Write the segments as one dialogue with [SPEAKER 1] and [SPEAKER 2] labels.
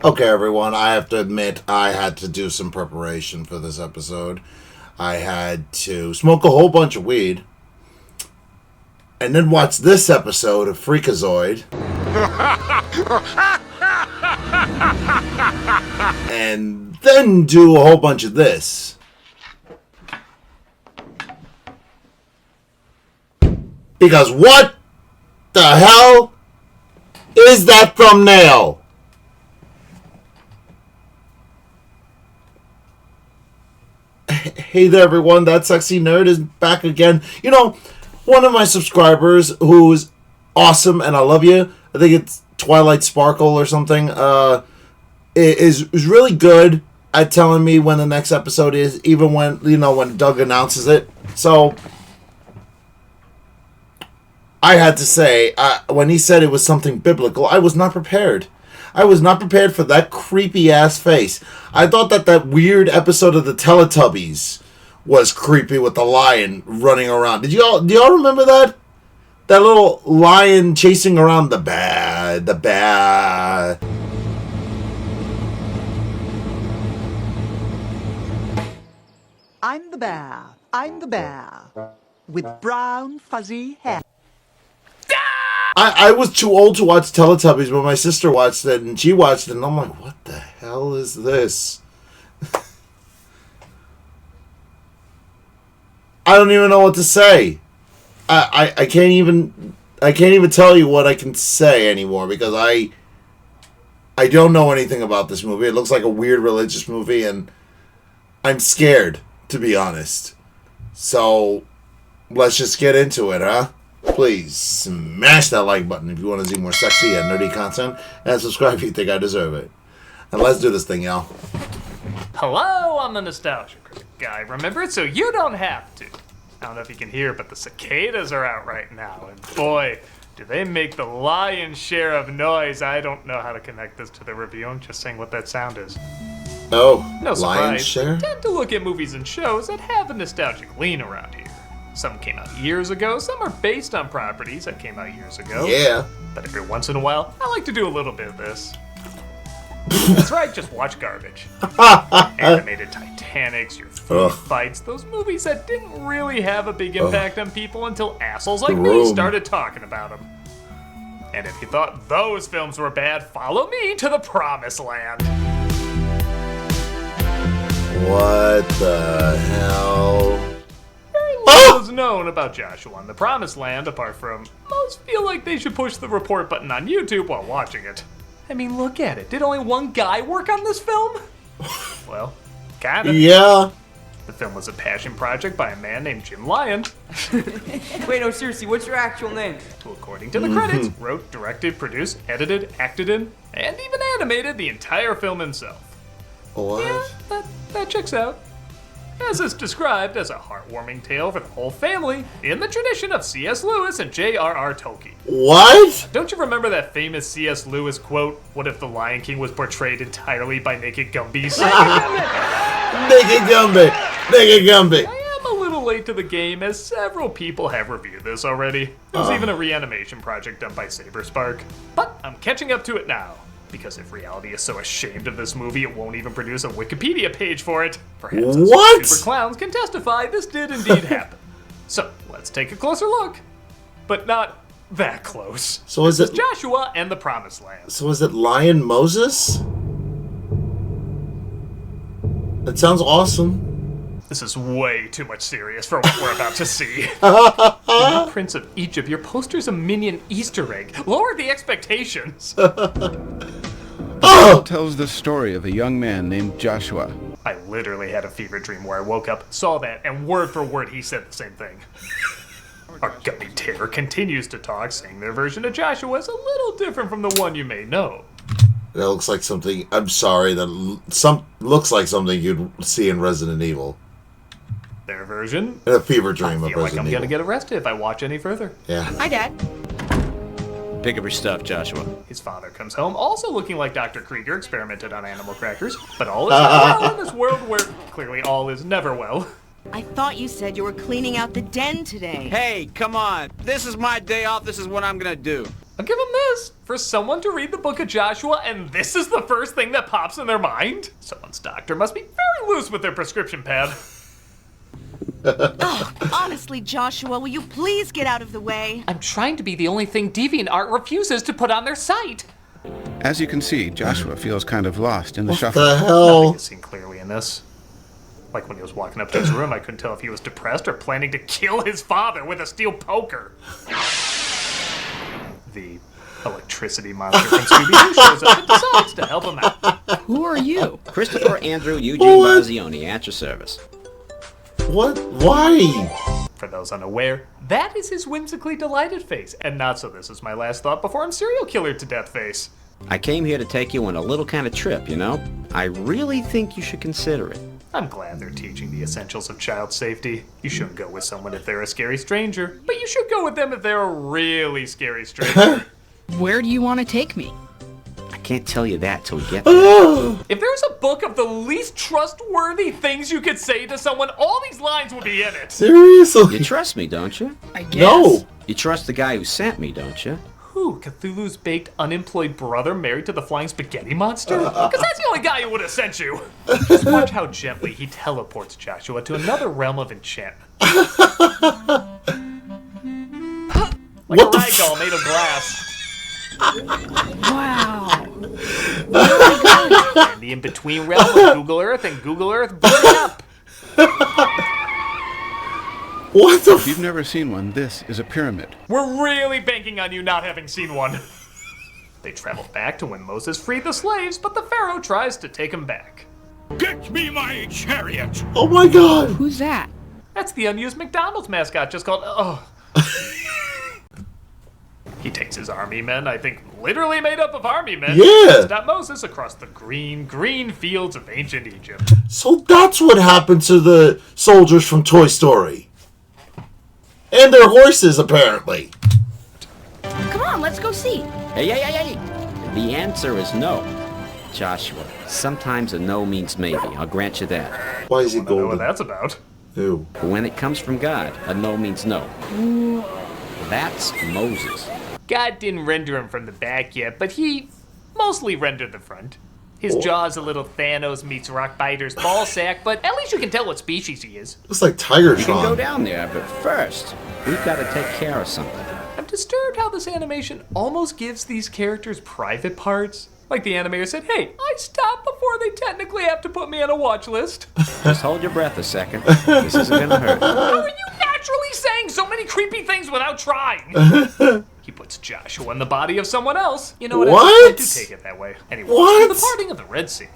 [SPEAKER 1] Okay, everyone, I have to admit I had to do some preparation for this episode. I had to smoke a whole bunch of weed and then watch this episode of Freakazoid. And then do a whole bunch of this. Because what the hell is that thumbnail? Hey there, everyone. That sexy nerd is back again. You know, one of my subscribers who's awesome, and I love you. I think it's Twilight Sparkle or something. Is really good at telling me when the next episode is, even when Doug announces it. So I had to say, when he said it was something biblical, I was not prepared. I was not prepared for that creepy-ass face. I thought that weird episode of the Teletubbies was creepy with the lion running around. Do y'all remember that? That little lion chasing around the bear.
[SPEAKER 2] I'm the bear. With brown, fuzzy hair.
[SPEAKER 1] I was too old to watch Teletubbies, but my sister watched it, and she watched it, and I'm like, what the hell is this? I don't even know what to say. I can't even tell you what I can say anymore, because I don't know anything about this movie. It looks like a weird religious movie, and I'm scared, to be honest. So, let's just get into it, huh? Please smash that like button if you want to see more sexy and nerdy content, and subscribe if you think I deserve it. And let's do this thing, y'all.
[SPEAKER 3] Hello, I'm the Nostalgia Critic guy. Remember it so you don't have to. I don't know if you can hear, but the cicadas are out right now, and boy, do they make the lion's share of noise. I don't know how to connect this to the review. I'm just saying what that sound is.
[SPEAKER 1] Oh,
[SPEAKER 3] No
[SPEAKER 1] lion's
[SPEAKER 3] surprise.
[SPEAKER 1] share?
[SPEAKER 3] I tend to look at movies and shows that have a nostalgic lean around here. Some came out years ago, some are based on properties that came out years ago.
[SPEAKER 1] Yeah.
[SPEAKER 3] But every once in a while, I like to do a little bit of this. That's right, just watch garbage. Animated Titanics, your food fights, those movies that didn't really have a big impact on people until assholes like me started talking about them. And if you thought those films were bad, follow me to the Promised Land.
[SPEAKER 1] What the hell?
[SPEAKER 3] Little is known about Joshua on the Promised Land, apart from most feel like they should push the report button on YouTube while watching it. I mean, look at it. Did only one guy work on this film? Well, kinda.
[SPEAKER 1] Yeah.
[SPEAKER 3] The film was a passion project by a man named Jim Lyon.
[SPEAKER 4] Wait, no, seriously, what's your actual name?
[SPEAKER 3] Who, according to the credits, wrote, directed, produced, edited, acted in, and even animated the entire film himself.
[SPEAKER 1] What?
[SPEAKER 3] Yeah, that checks out. As is described as a heartwarming tale for the whole family in the tradition of C.S. Lewis and J.R.R. Tolkien.
[SPEAKER 1] What?
[SPEAKER 3] Don't you remember that famous C.S. Lewis quote, "What if the Lion King was portrayed entirely by naked Gumbies?"
[SPEAKER 1] Naked Gumby.
[SPEAKER 3] I am a little late to the game, as several people have reviewed this already. There was even a reanimation project done by Saberspark. But I'm catching up to it now, because if reality is so ashamed of this movie, it won't even produce a Wikipedia page for it. Perhaps
[SPEAKER 1] What?
[SPEAKER 3] Super Clowns can testify this did indeed happen. So, let's take a closer look. But not that close.
[SPEAKER 1] So is it
[SPEAKER 3] Joshua and the Promised Land.
[SPEAKER 1] So is it Lion Moses? That sounds awesome.
[SPEAKER 3] This is way too much serious for what we're about to see. The new Prince of Egypt, your poster's a minion Easter egg. Lower the expectations.
[SPEAKER 5] It tells the story of a young man named Joshua.
[SPEAKER 3] I literally had a fever dream where I woke up, saw that, and word for word he said the same thing. Our gummy terror continues to talk, saying their version of Joshua is a little different from the one you may know.
[SPEAKER 1] That looks like something. I'm sorry. That looks like something you'd see in Resident Evil.
[SPEAKER 3] Their version.
[SPEAKER 1] In a fever dream
[SPEAKER 3] I
[SPEAKER 1] of
[SPEAKER 3] feel like
[SPEAKER 1] Resident
[SPEAKER 3] I'm
[SPEAKER 1] Evil.
[SPEAKER 3] gonna get arrested if I watch any further.
[SPEAKER 1] Yeah.
[SPEAKER 4] Hi, Dad.
[SPEAKER 6] Pick up your stuff, Joshua.
[SPEAKER 3] His father comes home, also looking like Dr. Krieger experimented on animal crackers, but all is well in this world where clearly all is never well.
[SPEAKER 7] I thought you said you were cleaning out the den today.
[SPEAKER 6] Hey, come on. This is my day off. This is what I'm gonna do.
[SPEAKER 3] I'll give them this. For someone to read the book of Joshua and this is the first thing that pops in their mind, someone's doctor must be very loose with their prescription pad.
[SPEAKER 7] Oh, honestly, Joshua, will you please get out of the way?
[SPEAKER 3] I'm trying to be the only thing DeviantArt refuses to put on their site.
[SPEAKER 5] As you can see, Joshua feels kind of lost in the
[SPEAKER 1] What
[SPEAKER 5] shuffle.
[SPEAKER 1] the hell?
[SPEAKER 3] Nothing is seen clearly in this. Like when he was walking up to his room, I couldn't tell if he was depressed or planning to kill his father with a steel poker. The electricity monster from Scooby-Doo shows up and decides to help him out.
[SPEAKER 8] Who are you?
[SPEAKER 6] Christopher Andrew Eugene
[SPEAKER 1] What?
[SPEAKER 6] Bazioni, at your service.
[SPEAKER 1] What? Why?
[SPEAKER 3] For those unaware, that is his whimsically delighted face, and not so this is my last thought before I'm serial killer to death face.
[SPEAKER 6] I came here to take you on a little kind of trip, you know? I really think you should consider it.
[SPEAKER 3] I'm glad they're teaching the essentials of child safety. You shouldn't go with someone if they're a scary stranger, but you should go with them if they're a really scary stranger.
[SPEAKER 8] Where do you want to take me?
[SPEAKER 6] I can't tell you that till we get there.
[SPEAKER 3] If there was a book of the least trustworthy things you could say to someone, all these lines would be in it.
[SPEAKER 1] Seriously?
[SPEAKER 6] You trust me, don't you?
[SPEAKER 8] I guess.
[SPEAKER 1] No.
[SPEAKER 6] You trust the guy who sent me, don't you?
[SPEAKER 3] Who? Cthulhu's baked, unemployed brother married to the flying spaghetti monster? Because that's the only guy who would have sent you. Just watch how gently he teleports Joshua to another realm of enchantment. Like
[SPEAKER 1] What
[SPEAKER 3] a
[SPEAKER 1] the
[SPEAKER 3] ragdoll made of glass.
[SPEAKER 8] Wow.
[SPEAKER 3] And the in-between realm of Google Earth and Google Earth burning up.
[SPEAKER 1] What the
[SPEAKER 5] If you've never seen one, this is a pyramid.
[SPEAKER 3] We're really banking on you not having seen one. They travel back to when Moses freed the slaves, but the Pharaoh tries to take him back.
[SPEAKER 9] Get me my chariot!
[SPEAKER 1] Oh my god!
[SPEAKER 8] Who's that?
[SPEAKER 3] That's the unused McDonald's mascot just called, He takes his army men, I think literally made up of army men,
[SPEAKER 1] Yeah.
[SPEAKER 3] stop Moses across the green, green fields of ancient Egypt.
[SPEAKER 1] So that's what happened to the soldiers from Toy Story. And their horses, apparently.
[SPEAKER 7] Come on, let's go see.
[SPEAKER 6] Hey. The answer is no. Joshua, sometimes a no means maybe. I'll grant you that.
[SPEAKER 1] Why is he
[SPEAKER 3] I don't know what
[SPEAKER 1] golden?
[SPEAKER 3] that's about.
[SPEAKER 1] Ew.
[SPEAKER 6] But when it comes from God, a no means no. That's Moses.
[SPEAKER 3] God didn't render him from the back yet, but he mostly rendered the front. His jaw's a little Thanos meets Rockbiter's ball sack, but at least you can tell what species he is.
[SPEAKER 1] Looks like Tiger
[SPEAKER 6] You can go
[SPEAKER 1] Tron.
[SPEAKER 6] down there, but first, we've got to take care of something.
[SPEAKER 3] I'm disturbed how this animation almost gives these characters private parts. Like the animator said, hey, I stopped before they technically have to put me on a watch list.
[SPEAKER 6] Just hold your breath a second. This isn't gonna hurt.
[SPEAKER 3] How are you naturally saying so many creepy things without trying? He puts Joshua in the body of someone else. You know what?
[SPEAKER 1] What?
[SPEAKER 3] I do take it that way. Anyway,
[SPEAKER 1] What?
[SPEAKER 3] to the parting of the Red Sea.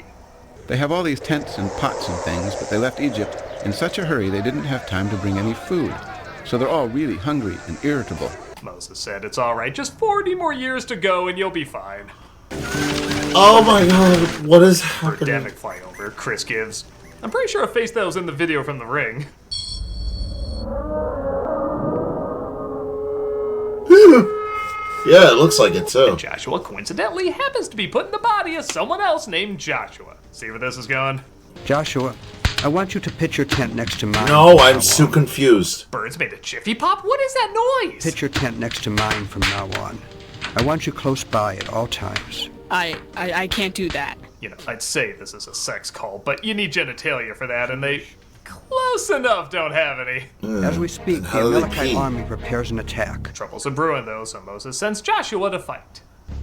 [SPEAKER 5] They have all these tents and pots and things, but they left Egypt in such a hurry they didn't have time to bring any food. So they're all really hungry and irritable.
[SPEAKER 3] Moses said, it's all right. Just 40 more years to go and you'll be fine.
[SPEAKER 1] Oh my god, what is happening?
[SPEAKER 3] Birdemic flying over, Chris gives. I'm pretty sure a face that was in the video from The Ring.
[SPEAKER 1] Yeah, it looks like it too.
[SPEAKER 3] Joshua coincidentally happens to be put in the body of someone else named Joshua. See where this is going?
[SPEAKER 10] Joshua, I want you to pitch your tent next to mine.
[SPEAKER 1] No, I'm so confused.
[SPEAKER 3] Birds made a jiffy pop? What is that noise?
[SPEAKER 10] Pitch your tent next to mine from now on. I want you close by at all times.
[SPEAKER 8] I can't do that.
[SPEAKER 3] You know, I'd say this is a sex call, but you need genitalia for that, and they close enough don't have any.
[SPEAKER 10] As we speak, the
[SPEAKER 1] how do they
[SPEAKER 10] Amalekite
[SPEAKER 1] pee?
[SPEAKER 10] army prepares an attack.
[SPEAKER 3] Troubles are brewing though, so Moses sends Joshua to fight.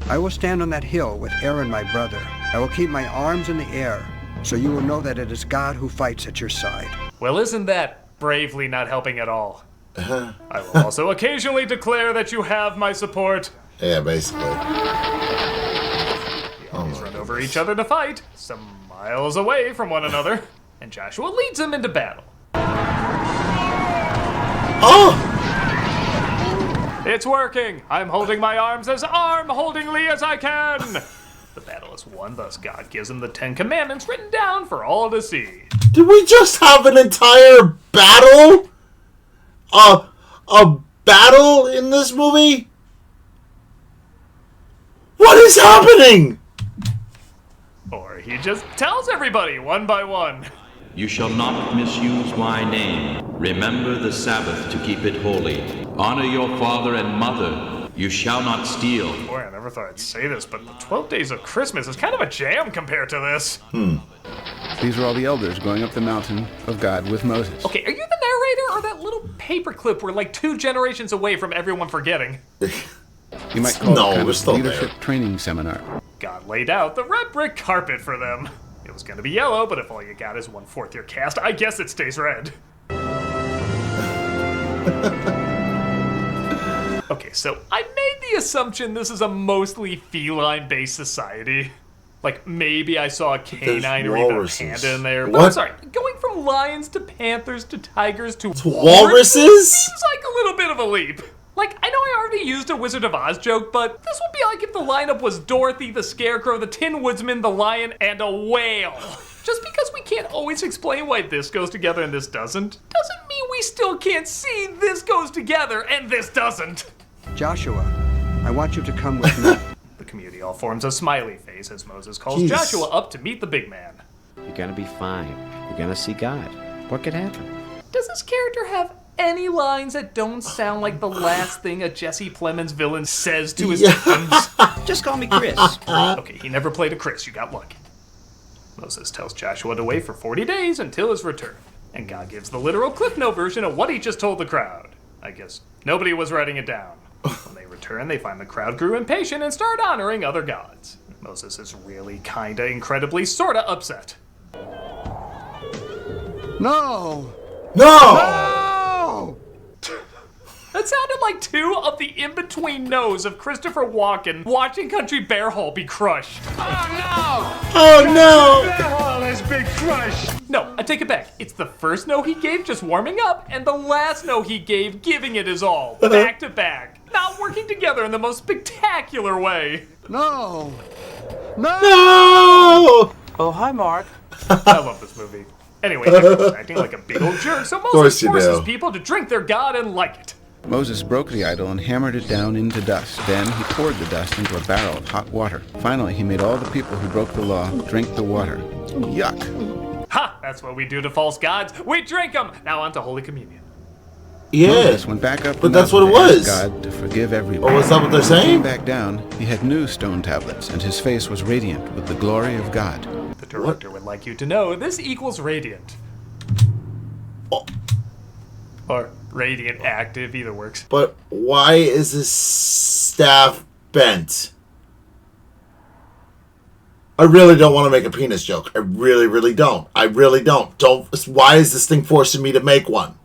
[SPEAKER 10] I will stand on that hill with Aaron, my brother. I will keep my arms in the air, so you will know that it is God who fights at your side.
[SPEAKER 3] Well, isn't that bravely not helping at all? I will also occasionally declare that you have my support.
[SPEAKER 1] Yeah, basically.
[SPEAKER 3] Always run over each other to fight, some miles away from one another, and Joshua leads them into battle.
[SPEAKER 1] Oh!
[SPEAKER 3] It's working! I'm holding my arms as arm-holdingly as I can! The battle is won, thus God gives him the 10 Commandments written down for all to see.
[SPEAKER 1] Did we just have an entire battle? A battle in this movie? What is happening?
[SPEAKER 3] Or he just tells everybody one by one.
[SPEAKER 11] You shall not misuse my name. Remember the Sabbath to keep it holy. Honor your father and mother. You shall not steal.
[SPEAKER 3] Boy, I never thought I'd say this, but the 12 Days of Christmas is kind of a jam compared to this.
[SPEAKER 5] These are all the elders going up the mountain of God with Moses.
[SPEAKER 3] Okay, are you the narrator or that little paperclip we're like 2 generations away from everyone forgetting?
[SPEAKER 5] You might call
[SPEAKER 1] No,
[SPEAKER 5] it kind
[SPEAKER 1] we're
[SPEAKER 5] of
[SPEAKER 1] still
[SPEAKER 5] leadership
[SPEAKER 1] there.
[SPEAKER 5] training seminar.
[SPEAKER 3] God laid out the red brick carpet for them. It was gonna be yellow, but if all you got is 1/4 year cast, I guess it stays red. Okay, so I made the assumption this is a mostly feline-based society. Like, maybe I saw a canine or even a panda in there. But
[SPEAKER 1] What?
[SPEAKER 3] I'm sorry, going from lions to panthers to tigers to
[SPEAKER 1] walruses?
[SPEAKER 3] seems like a little bit of a leap. Like, I know I already used a Wizard of Oz joke, but this would be like if the lineup was Dorothy, the Scarecrow, the Tin Woodsman, the Lion, and a whale. Just because we can't always explain why this goes together and this doesn't mean we still can't see this goes together and this doesn't.
[SPEAKER 10] Joshua, I want you to come with me.
[SPEAKER 3] The community all forms a smiley face as Moses calls
[SPEAKER 1] Jeez.
[SPEAKER 3] Joshua up to meet the big man.
[SPEAKER 6] You're gonna be fine. You're gonna see God. What could happen?
[SPEAKER 3] Does this character have any lines that don't sound like the last thing a Jesse Plemons villain says to his victims?
[SPEAKER 6] Just call me Chris.
[SPEAKER 3] Okay, he never played a Chris, you got lucky. Moses tells Joshua to wait for 40 days until his return. And God gives the literal Cliff Note version of what he just told the crowd. I guess nobody was writing it down. When they return, they find the crowd grew impatient and start honoring other gods. Moses is really kinda incredibly sorta upset.
[SPEAKER 10] No!
[SPEAKER 1] No!
[SPEAKER 10] No!
[SPEAKER 3] That sounded like 2 of the in-between no's of Christopher Walken watching Country Bear Hall be crushed.
[SPEAKER 1] Oh no!
[SPEAKER 3] No, I take it back. It's the first no he gave just warming up, and the last no he gave giving it his all, back to back. Not working together in the most spectacular way.
[SPEAKER 10] No!
[SPEAKER 1] No!
[SPEAKER 4] Oh, hi, Mark.
[SPEAKER 3] I love this movie. Anyway, Joshua acting like a big old jerk, so
[SPEAKER 1] course
[SPEAKER 3] Moses
[SPEAKER 1] you
[SPEAKER 3] forces
[SPEAKER 1] do.
[SPEAKER 3] people to drink their god and like it.
[SPEAKER 5] Moses broke the idol and hammered it down into dust. Then he poured the dust into a barrel of hot water. Finally, he made all the people who broke the law drink the water. Yuck.
[SPEAKER 3] Ha! That's what we do to false gods. We drink them! Now on to Holy Communion.
[SPEAKER 1] Yeah.
[SPEAKER 5] Moses went back up the
[SPEAKER 1] But that's what it
[SPEAKER 5] mountain to
[SPEAKER 1] was.
[SPEAKER 5] ask God to forgive everyone.
[SPEAKER 1] Oh, is that what they're
[SPEAKER 5] When he came
[SPEAKER 1] saying?
[SPEAKER 5] back down, he had new stone tablets, and his face was radiant with the glory of God.
[SPEAKER 3] The director would like you to know this equals radiant.
[SPEAKER 1] Oh.
[SPEAKER 3] Or radiant active, either works.
[SPEAKER 1] But why is his staff bent? I really don't want to make a penis joke. I really, really don't. I really don't. Why is this thing forcing me to make one?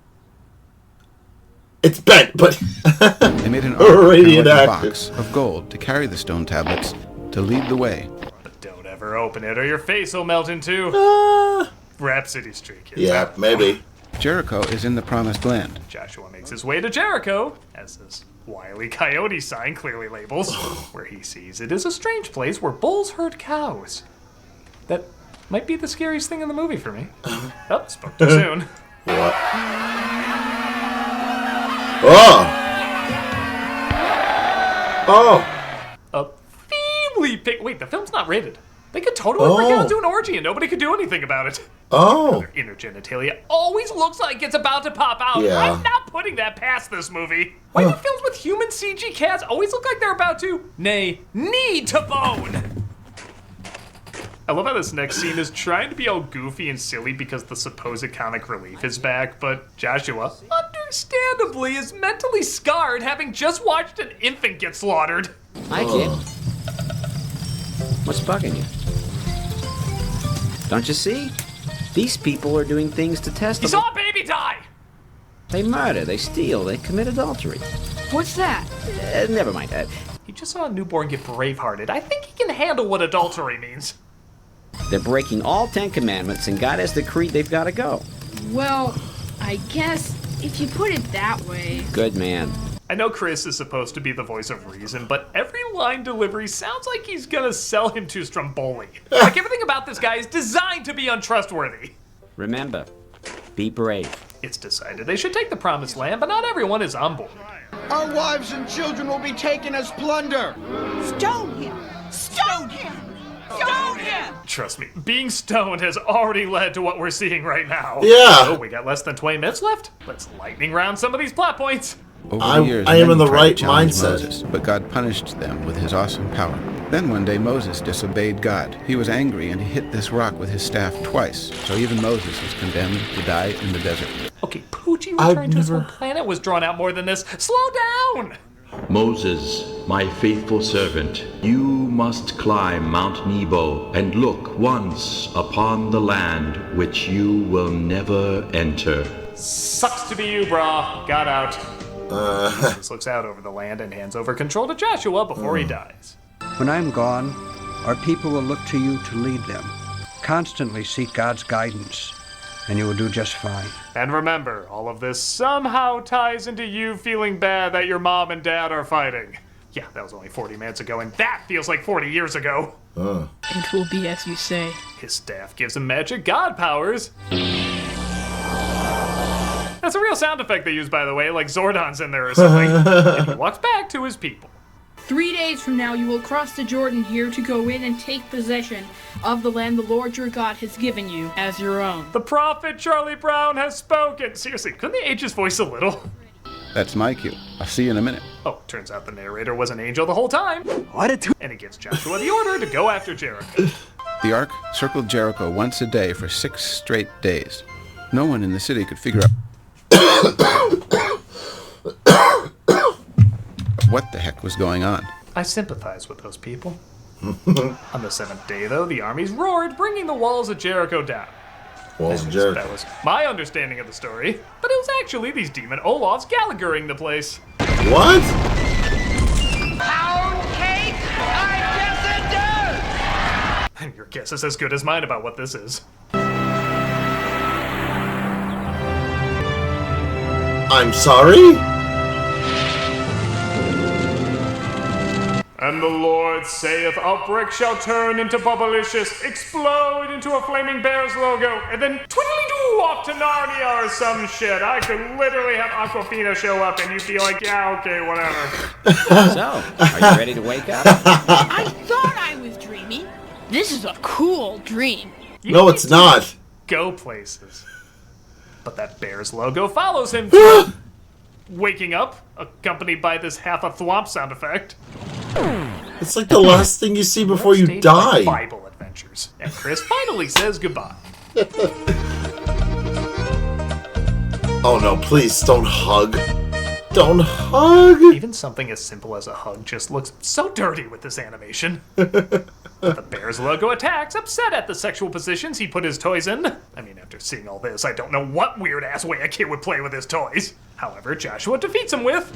[SPEAKER 1] It's bent, but
[SPEAKER 5] They made an ark, kind of
[SPEAKER 1] Radiant
[SPEAKER 5] like a
[SPEAKER 1] active.
[SPEAKER 5] box of gold, to carry the stone tablets to lead the way.
[SPEAKER 3] But don't ever open it or your face will melt into Rhapsody Street, kids.
[SPEAKER 1] yeah, maybe.
[SPEAKER 5] Jericho is in the promised land.
[SPEAKER 3] Joshua makes his way to Jericho, as this Wile E. Coyote sign clearly labels, where he sees it is a strange place where bulls herd cows. That might be the scariest thing in the movie for me. Oh, spoke too soon.
[SPEAKER 1] What? Oh! Oh!
[SPEAKER 3] A feebly pick. Wait, the film's not rated. They could totally break out into an orgy and nobody could do anything about it.
[SPEAKER 1] Oh!
[SPEAKER 3] Their inner genitalia always looks like it's about to pop out.
[SPEAKER 1] Yeah.
[SPEAKER 3] I'm not putting that past this movie. Why do films with human CG cats always look like they're about to, nay, need to bone? I love how this next scene is trying to be all goofy and silly because the supposed comic relief is back, but Joshua, understandably, is mentally scarred having just watched an infant get slaughtered.
[SPEAKER 6] Hi, kid. What's bugging you? Don't you see? These people are doing things to test
[SPEAKER 3] He
[SPEAKER 6] them.
[SPEAKER 3] saw a baby die!
[SPEAKER 6] They murder, they steal, they commit adultery.
[SPEAKER 8] What's that?
[SPEAKER 6] Never mind that.
[SPEAKER 3] He just saw a newborn get bravehearted. I think he can handle what adultery means.
[SPEAKER 6] They're breaking all 10 commandments, and God has decreed they've got to go.
[SPEAKER 8] Well, I guess if you put it that way.
[SPEAKER 6] Good man.
[SPEAKER 3] I know Chris is supposed to be the voice of reason, but every line delivery sounds like he's gonna sell him to Stromboli. Like everything about this guy is designed to be untrustworthy.
[SPEAKER 6] Remember, be brave.
[SPEAKER 3] It's decided they should take the promised land, but not everyone is on board.
[SPEAKER 12] Our wives and children will be taken as plunder.
[SPEAKER 7] Stone him! Stone him! Stone him!
[SPEAKER 3] Trust me, being stoned has already led to what we're seeing right now.
[SPEAKER 1] Yeah.
[SPEAKER 3] So we got less than 20 minutes left. Let's lightning round some of these plot points.
[SPEAKER 5] Over the years,
[SPEAKER 1] I am in
[SPEAKER 5] many
[SPEAKER 1] the
[SPEAKER 5] tried to
[SPEAKER 1] right
[SPEAKER 5] challenge
[SPEAKER 1] mindset.
[SPEAKER 5] Moses, but God punished them with his awesome power. Then one day Moses disobeyed God. He was angry and he hit this rock with his staff twice. So even Moses was condemned to die in the desert.
[SPEAKER 3] Okay, Poochie returning to his home planet was drawn out more than this. Slow down!
[SPEAKER 11] Moses, my faithful servant, you must climb Mount Nebo and look once upon the land which you will never enter.
[SPEAKER 3] Sucks to be you, brah. Got out. Moses looks out over the land and hands over control to Joshua before he dies.
[SPEAKER 10] When I'm gone, our people will look to you to lead them. Constantly seek God's guidance, and you will do just fine.
[SPEAKER 3] And remember, all of this somehow ties into you feeling bad that your mom and dad are fighting. Yeah, that was only 40 minutes ago, and that feels like 40 years ago.
[SPEAKER 8] It will be as you say.
[SPEAKER 3] His staff gives him magic god powers. That's a real sound effect they use, by the way, like Zordon's in there or something. And he walks back to his people.
[SPEAKER 8] 3 days from now, you will cross the Jordan here to go in and take possession of the land the Lord your God has given you as your own.
[SPEAKER 3] The prophet Charlie Brown has spoken. Seriously, couldn't they age his voice a little?
[SPEAKER 5] That's my cue. I'll see you in a minute.
[SPEAKER 3] Oh, turns out the narrator was an angel the whole time. And he gives Joshua the order to go after Jericho.
[SPEAKER 5] The ark circled Jericho once a day for 6 straight days. No one in the city could figure out what the heck was going on.
[SPEAKER 3] I sympathize with those people. On the 7th day, though, the armies roared, bringing the walls of Jericho down.
[SPEAKER 1] Walls of Jericho.
[SPEAKER 3] That was my understanding of the story, but it was actually these demon Olafs Gallaghering the place.
[SPEAKER 1] What?
[SPEAKER 12] Pound cake? I guess it does!
[SPEAKER 3] And your guess is as good as mine about what this is.
[SPEAKER 1] I'm sorry?
[SPEAKER 3] And the Lord saith, a brick shall turn into Bubblicious, explode into a flaming bear's logo, and then twiddly-doo off to Narnia or some shit. I could literally have Aquafina show up and you'd be like, yeah, okay, whatever.
[SPEAKER 6] So, are you ready to wake up?
[SPEAKER 7] I thought I was dreaming.
[SPEAKER 8] This is a cool dream.
[SPEAKER 1] No, it's not.
[SPEAKER 3] Go places. But that bear's logo follows him, waking up, accompanied by this half-a-thwomp sound effect.
[SPEAKER 1] It's like the last thing you see before you die.
[SPEAKER 3] Bible adventures. And Chris finally says goodbye.
[SPEAKER 1] Oh no, please don't hug. Don't hug.
[SPEAKER 3] Even something as simple as a hug just looks so dirty with this animation. The bear's logo attacks, upset at the sexual positions he put his toys in. I mean, after seeing all this, I don't know what weird-ass way a kid would play with his toys. However, Joshua defeats him with...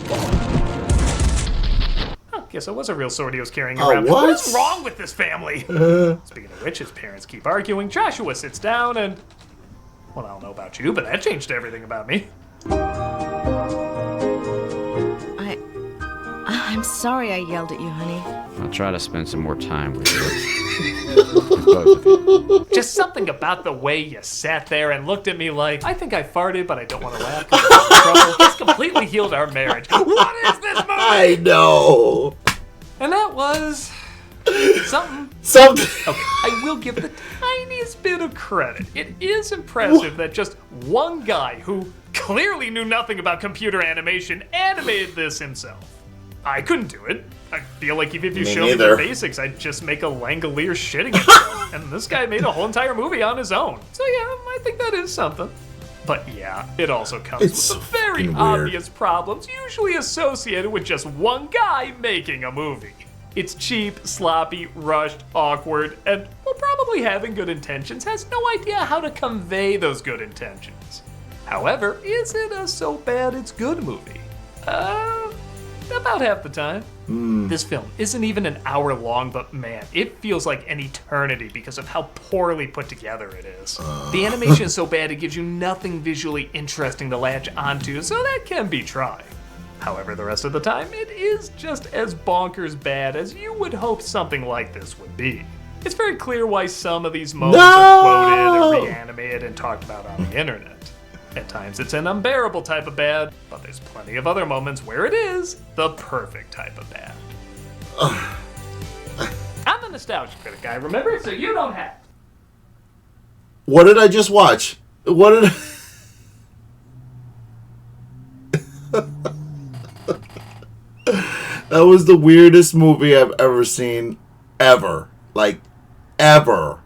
[SPEAKER 3] Oh, guess it was a real sword he was carrying around.
[SPEAKER 1] What?
[SPEAKER 3] What's wrong with this family? Speaking of which, his parents keep arguing. Joshua sits down and... Well, I don't know about you, but that changed everything about me.
[SPEAKER 7] I'm sorry I yelled at you, honey.
[SPEAKER 6] I'll try to spend some more time with you. With both of you.
[SPEAKER 3] Just something about the way you sat there and looked at me like, I think I farted, but I don't want to laugh because I'm in trouble. It's completely healed our marriage. What is this movie?
[SPEAKER 1] I know.
[SPEAKER 3] And that was... something. Okay, I will give the tiniest bit of credit. It is impressive that just one guy who clearly knew nothing about computer animation animated this himself. I couldn't do it. I feel like if you showed me the basics, I'd just make a Langolier shitting himself. And this guy made a whole entire movie on his own. So yeah, I think that is something. But yeah, it also comes with some very obvious problems, usually associated with just one guy making a movie. It's cheap, sloppy, rushed, awkward, and, while probably having good intentions, has no idea how to convey those good intentions. However, is it a so bad it's good movie? About half the time. This film isn't even an hour long, but man, it feels like an eternity because of how poorly put together it is. The animation is so bad it gives you nothing visually interesting to latch onto, so that can be trying. However, the rest of the time, it is just as bonkers bad as you would hope something like this would be. It's very clear why some of these moments are quoted or reanimated and talked about on the internet. At times it's an unbearable type of bad, but there's plenty of other moments where it is the perfect type of bad. I'm the nostalgia critic guy, remember? So you don't have.
[SPEAKER 1] What did I just watch? What did That was the weirdest movie I've ever seen, ever. Like, ever.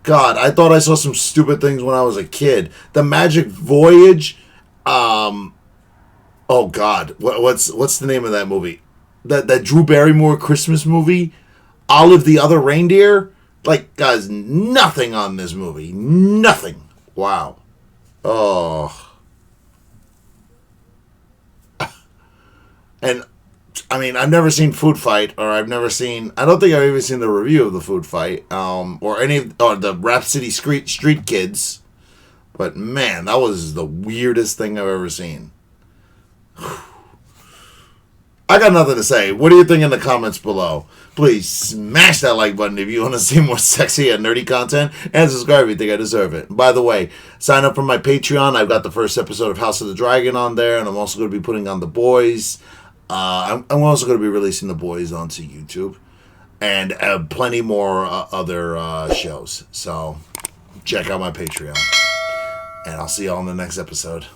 [SPEAKER 1] God, I thought I saw some stupid things when I was a kid. The Magic Voyage. Oh God, what's the name of that movie? That Drew Barrymore Christmas movie, Olive the Other Reindeer. Like, guys, nothing on this movie. Nothing. Wow. Oh. And I mean, I've never seen Food Fight, or I don't think I've even seen the review of the Food Fight, or the Rap City Street Kids. But man, that was the weirdest thing I've ever seen. I got nothing to say. What do you think in the comments below? Please smash that like button if you want to see more sexy and nerdy content, and subscribe if you think I deserve it. By the way, sign up for my Patreon. I've got the first episode of House of the Dragon on there, and I'm also going to be putting on The Boys. I'm also going to be releasing The Boys onto YouTube, and plenty more other shows. So check out my Patreon, and I'll see you all in the next episode.